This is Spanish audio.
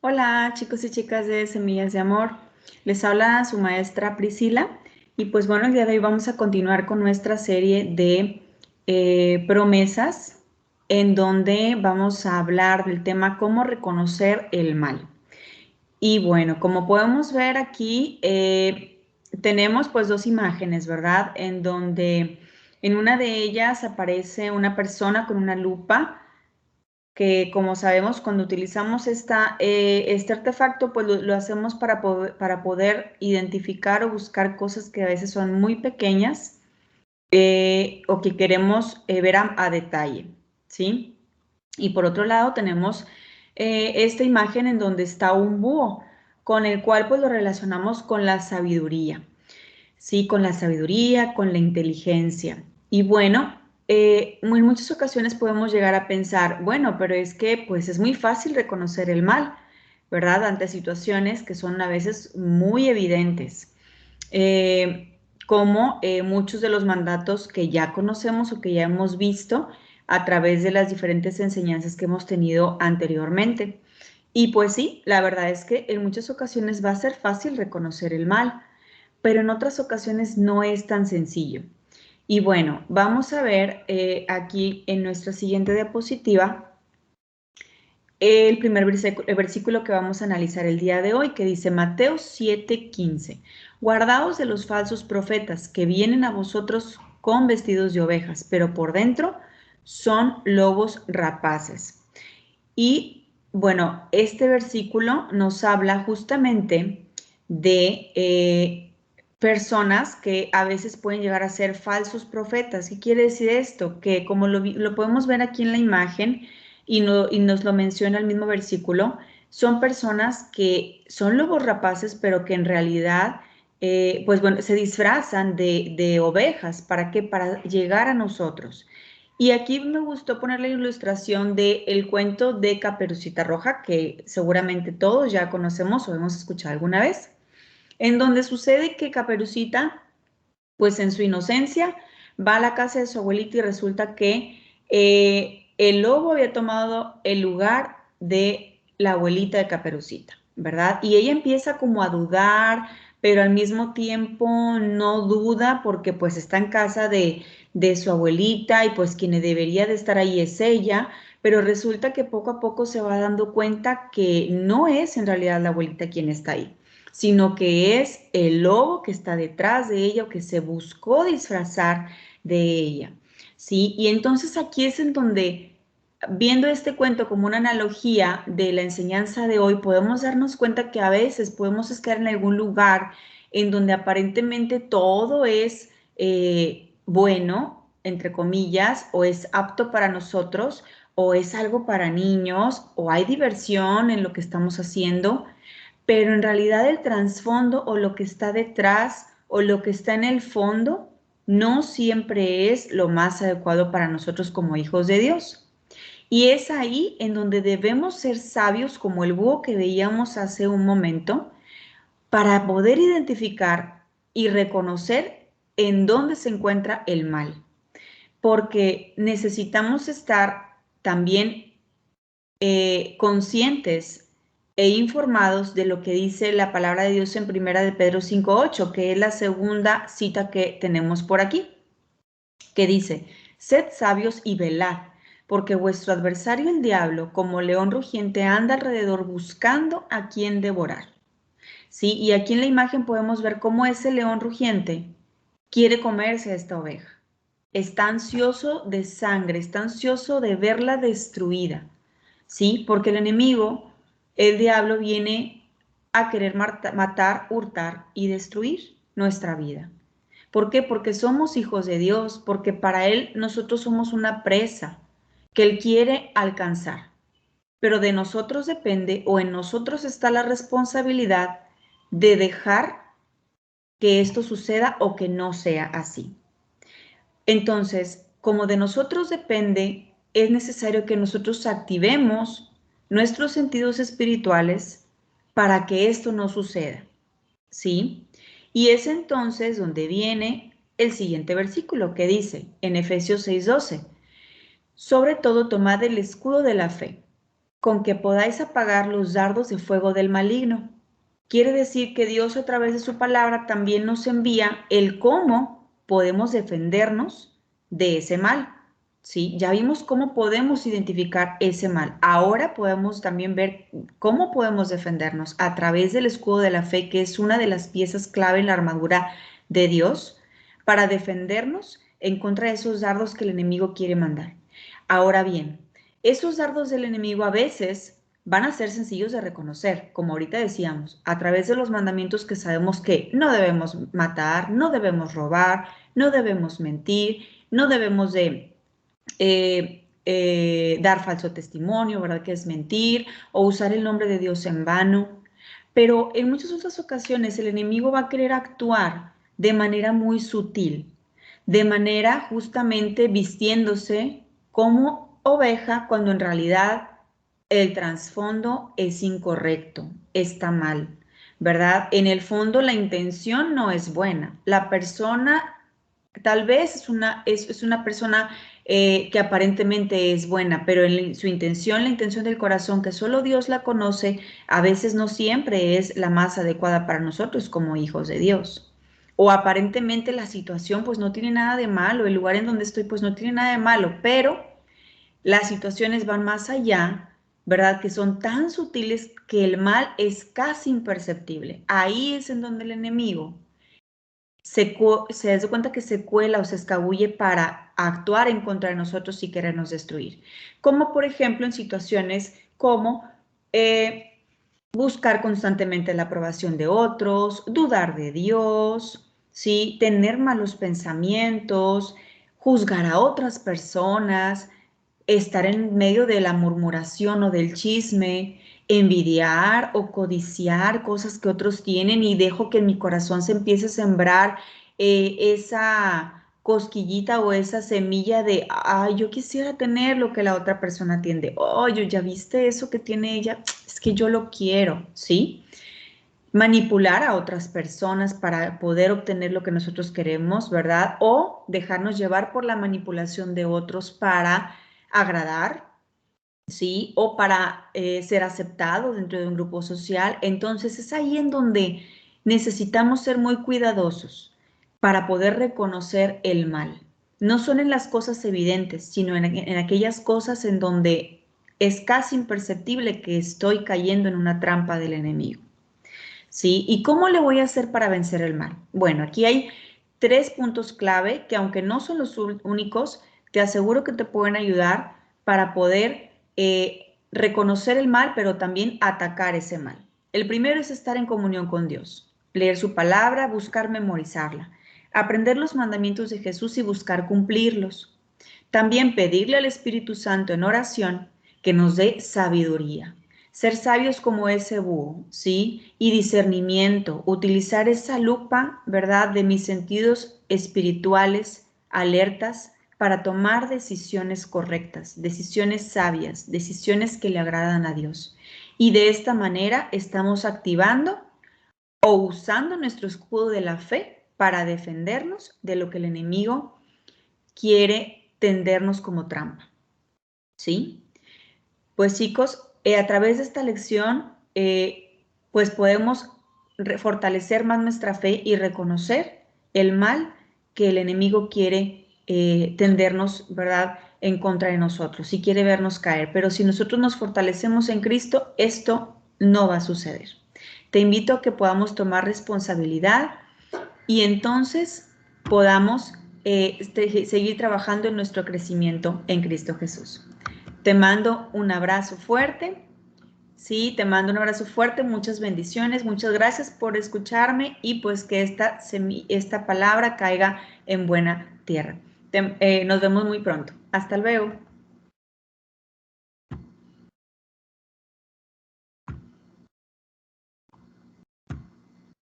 Hola chicos y chicas de Semillas de Amor, les habla su maestra Priscila y pues bueno, el día de hoy vamos a continuar con nuestra serie de promesas en donde vamos a hablar del tema cómo reconocer el mal. Y bueno, como podemos ver aquí, tenemos pues dos imágenes, ¿verdad? En donde en una de ellas aparece una persona con una lupa que como sabemos, cuando utilizamos este artefacto, pues lo hacemos para poder identificar o buscar cosas que a veces son muy pequeñas o que queremos ver a detalle, ¿sí? Y por otro lado tenemos esta imagen en donde está un búho, con el cual pues lo relacionamos con la sabiduría. Sí, con la sabiduría, con la inteligencia. Y bueno, en muchas ocasiones podemos llegar a pensar, bueno, pero es que pues es muy fácil reconocer el mal, ¿verdad? Ante situaciones que son a veces muy evidentes, como muchos de los mandatos que ya conocemos o que ya hemos visto a través de las diferentes enseñanzas que hemos tenido anteriormente. Y pues sí, la verdad es que en muchas ocasiones va a ser fácil reconocer el mal, pero en otras ocasiones no es tan sencillo. Y bueno, vamos a ver aquí en nuestra siguiente diapositiva el primer versículo que vamos a analizar el día de hoy, que dice Mateo 7:15. Guardaos de los falsos profetas que vienen a vosotros con vestidos de ovejas, pero por dentro son lobos rapaces. Y bueno, este versículo nos habla justamente de personas que a veces pueden llegar a ser falsos profetas. ¿Qué quiere decir esto? Que como lo podemos ver aquí en la imagen y nos lo menciona el mismo versículo, son personas que son lobos rapaces, pero que en realidad, pues bueno, se disfrazan de ovejas. ¿Para qué? Para llegar a nosotros. Y aquí me gustó poner la ilustración del cuento de Caperucita Roja, que seguramente todos ya conocemos o hemos escuchado alguna vez, en donde sucede que Caperucita, pues en su inocencia, va a la casa de su abuelita y resulta que el lobo había tomado el lugar de la abuelita de Caperucita, ¿verdad? Y ella empieza como a dudar, pero al mismo tiempo no duda porque pues está en casa de su abuelita y pues quien debería de estar ahí es ella, pero resulta que poco a poco se va dando cuenta que no es en realidad la abuelita quien está ahí, sino que es el lobo que está detrás de ella o que se buscó disfrazar de ella, ¿sí? Y entonces aquí es en donde, viendo este cuento como una analogía de la enseñanza de hoy, podemos darnos cuenta que a veces podemos estar en algún lugar en donde aparentemente todo es bueno, entre comillas, o es apto para nosotros, o es algo para niños, o hay diversión en lo que estamos haciendo, pero en realidad el trasfondo o lo que está detrás o lo que está en el fondo no siempre es lo más adecuado para nosotros como hijos de Dios. Y es ahí en donde debemos ser sabios como el búho que veíamos hace un momento para poder identificar y reconocer en dónde se encuentra el mal. Porque necesitamos estar también conscientes e informados de lo que dice la palabra de Dios en Primera de Pedro 5:8, que es la segunda cita que tenemos por aquí, que dice, sed sabios y velad, porque vuestro adversario el diablo, como león rugiente, anda alrededor buscando a quien devorar. ¿Sí? Y aquí en la imagen podemos ver cómo ese león rugiente quiere comerse a esta oveja. Está ansioso de sangre, está ansioso de verla destruida. ¿Sí? Porque el enemigo, el diablo, viene a querer matar, hurtar y destruir nuestra vida. ¿Por qué? Porque somos hijos de Dios, porque para Él nosotros somos una presa que Él quiere alcanzar. Pero de nosotros depende o en nosotros está la responsabilidad de dejar que esto suceda o que no sea así. Entonces, como de nosotros depende, es necesario que nosotros activemos nuestros sentidos espirituales para que esto no suceda, ¿sí? Y es entonces donde viene el siguiente versículo que dice en Efesios 6:12, sobre todo tomad el escudo de la fe, con que podáis apagar los dardos de fuego del maligno. Quiere decir que Dios a través de su palabra también nos envía el cómo podemos defendernos de ese mal. ¿Sí? Ya vimos cómo podemos identificar ese mal. Ahora podemos también ver cómo podemos defendernos a través del escudo de la fe, que es una de las piezas clave en la armadura de Dios, para defendernos en contra de esos dardos que el enemigo quiere mandar. Ahora bien, esos dardos del enemigo a veces van a ser sencillos de reconocer, como ahorita decíamos, a través de los mandamientos que sabemos que no debemos matar, no debemos robar, no debemos mentir, no debemos de dar falso testimonio, ¿verdad? Que es mentir, o usar el nombre de Dios en vano. Pero en muchas otras ocasiones el enemigo va a querer actuar de manera muy sutil, de manera justamente vistiéndose como oveja, cuando en realidad el trasfondo es incorrecto, está mal, ¿verdad? En el fondo la intención no es buena. La persona tal vez es una persona que aparentemente es buena, pero en su intención, la intención del corazón, que solo Dios la conoce, a veces no siempre es la más adecuada para nosotros como hijos de Dios. O aparentemente la situación pues no tiene nada de malo, el lugar en donde estoy pues no tiene nada de malo, pero las situaciones van más allá, ¿verdad? Que son tan sutiles que el mal es casi imperceptible. Ahí es en donde el enemigo se da cuenta que se cuela o se escabulle para actuar en contra de nosotros y querernos destruir. Como por ejemplo en situaciones como buscar constantemente la aprobación de otros, dudar de Dios, ¿sí? Tener malos pensamientos, juzgar a otras personas, estar en medio de la murmuración o del chisme, envidiar o codiciar cosas que otros tienen, y dejo que en mi corazón se empiece a sembrar esa cosquillita o esa semilla de, ay, yo quisiera tener lo que la otra persona tiene. Oye, ¿ya viste eso que tiene ella? Es que yo lo quiero, ¿sí? Manipular a otras personas para poder obtener lo que nosotros queremos, ¿verdad? O dejarnos llevar por la manipulación de otros para agradar, ¿sí? O para ser aceptado dentro de un grupo social. Entonces es ahí en donde necesitamos ser muy cuidadosos para poder reconocer el mal. No son en las cosas evidentes, sino en aquellas cosas en donde es casi imperceptible que estoy cayendo en una trampa del enemigo. ¿Sí? ¿Y cómo le voy a hacer para vencer el mal? Bueno, aquí hay 3 puntos clave que, aunque no son los únicos, te aseguro que te pueden ayudar para poder reconocer el mal, pero también atacar ese mal. El primero es estar en comunión con Dios, leer su palabra, buscar memorizarla, aprender los mandamientos de Jesús y buscar cumplirlos. También pedirle al Espíritu Santo en oración que nos dé sabiduría. Ser sabios como ese búho, ¿sí? Y discernimiento, utilizar esa lupa, ¿verdad?, de mis sentidos espirituales alertas para tomar decisiones correctas, decisiones sabias, decisiones que le agradan a Dios. Y de esta manera estamos activando o usando nuestro escudo de la fe para defendernos de lo que el enemigo quiere tendernos como trampa, ¿sí? Pues chicos, a través de esta lección, pues podemos fortalecer más nuestra fe y reconocer el mal que el enemigo quiere tendernos, ¿verdad?, en contra de nosotros, y quiere vernos caer. Pero si nosotros nos fortalecemos en Cristo, esto no va a suceder. Te invito a que podamos tomar responsabilidad y entonces podamos seguir trabajando en nuestro crecimiento en Cristo Jesús. Te mando un abrazo fuerte. Sí, te mando un abrazo fuerte, muchas bendiciones, muchas gracias por escucharme, y pues que esta palabra caiga en buena tierra. Nos vemos muy pronto. Hasta luego.